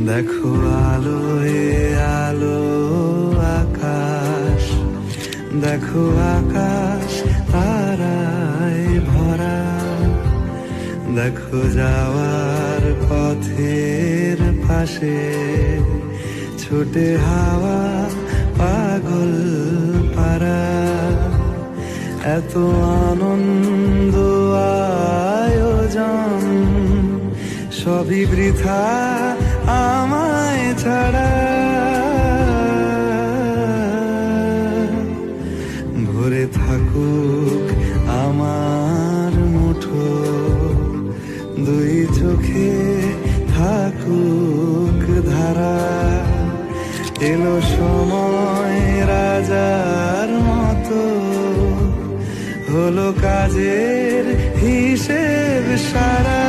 দেখো আলোয় আলো আকাশ, দেখো আকাশ তারায় ভরা, দেখো যাওয়ার পথের পাশে ছোটে হাওয়া পাগল পারা। এত আনন্দ আয়োজন সবই বৃথা আমায় ছাড়া। ভরে থাকুক আমার মুঠো, দুই চোখে থাকুক ধারা। এলো সময় রাজার মতো, হলো কাজের হিসেব সারা।